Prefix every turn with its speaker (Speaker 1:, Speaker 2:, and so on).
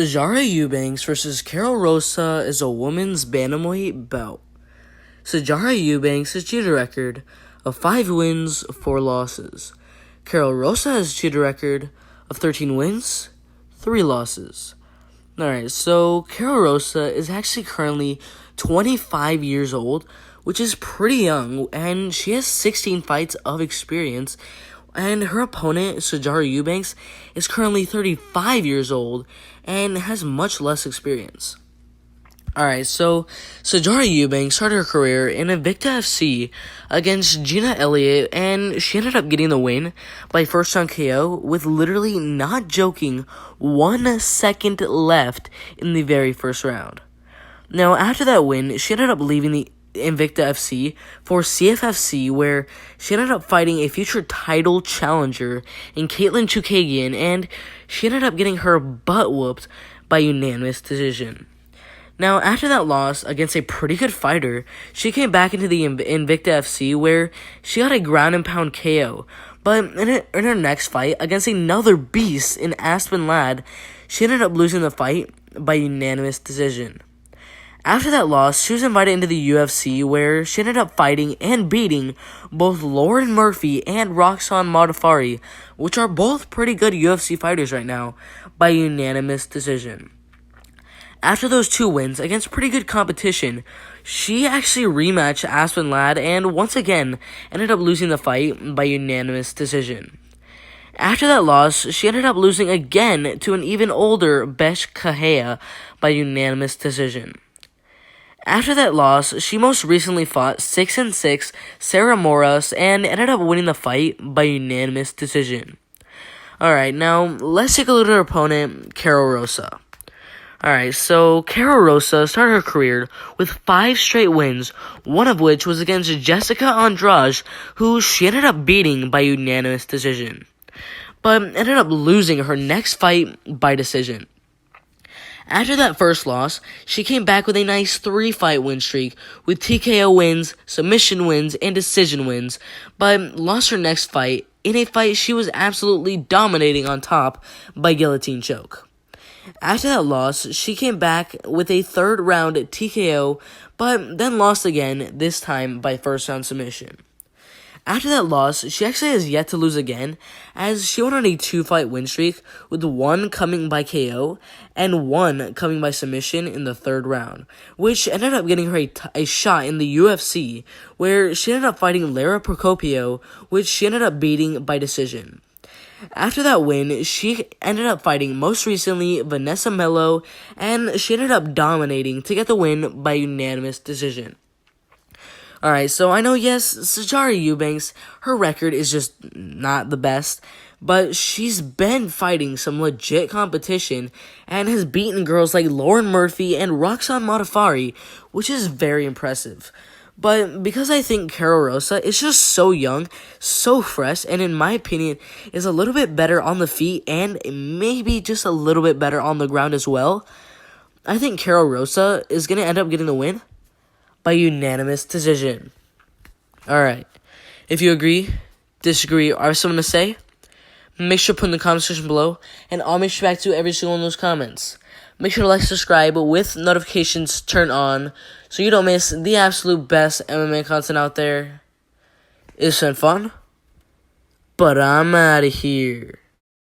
Speaker 1: Sijara Eubanks versus Karol Rosa is a women's bantamweight bout. Sijara Eubanks has achieved a record of 5 wins, 4 losses. Karol Rosa has achieved a record of 13 wins, 3 losses. Alright, so Karol Rosa is actually currently 25 years old, which is pretty young, and she has 16 fights of experience. And her opponent, Sijara Eubanks, is currently 35 years old and has much less experience. Alright, so Sijara Eubanks started her career in Invicta FC against Gina Elliott, and she ended up getting the win by first round KO with literally, not joking, 1 second left in the very first round. Now, after that win, she ended up leaving the Invicta FC for CFFC, where she ended up fighting a future title challenger in Caitlin Chukagian, and she ended up getting her butt whooped by unanimous decision. Now, after that loss against a pretty good fighter, she came back into the Invicta FC, where she got a ground and pound KO. But in her next fight against another beast in Aspen Ladd, she ended up losing the fight by unanimous decision. After that loss, she was invited into the UFC, where she ended up fighting and beating both Lauren Murphy and Roxanne Modafferi, which are both pretty good UFC fighters right now, by unanimous decision. After those 2 wins against pretty good competition, she actually rematched Aspen Ladd and once again ended up losing the fight by unanimous decision. After that loss, she ended up losing again to an even older Besh Kahea by unanimous decision. After that loss, she most recently fought 6-6 Sarah Moras and ended up winning the fight by unanimous decision. Alright, now let's take a look at her opponent, Karol Rosa. Alright, so Karol Rosa started her career with 5 straight wins, one of which was against Jessica Andrade, who she ended up beating by unanimous decision, but ended up losing her next fight by decision. After that first loss, she came back with a nice 3-fight win streak with TKO wins, submission wins, and decision wins, but lost her next fight in a fight she was absolutely dominating on top by guillotine choke. After that loss, she came back with a 3rd round TKO, but then lost again, this time by first round submission. After that loss, she actually has yet to lose again, as she went on a 2-fight win streak, with 1 coming by KO and 1 coming by submission in the 3rd round, which ended up getting her a shot in the UFC, where she ended up fighting Lara Procopio, which she ended up beating by decision. After that win, she ended up fighting most recently Vanessa Mello, and she ended up dominating to get the win by unanimous decision. Alright, so I know, yes, Sijara Eubanks, her record is just not the best, but she's been fighting some legit competition and has beaten girls like Lauren Murphy and Roxanne Modafferi, which is very impressive. But because I think Karol Rosa is just so young, so fresh, and in my opinion is a little bit better on the feet and maybe just a little bit better on the ground as well, I think Karol Rosa is going to end up getting the win by unanimous decision. Alright, if you agree, disagree, or have something to say, make sure to put in the comment section below, and I'll make sure back to every single one of those comments. Make sure to like, subscribe with notifications turned on so you don't miss the absolute best MMA content out there. It's been fun, but I'm out of here.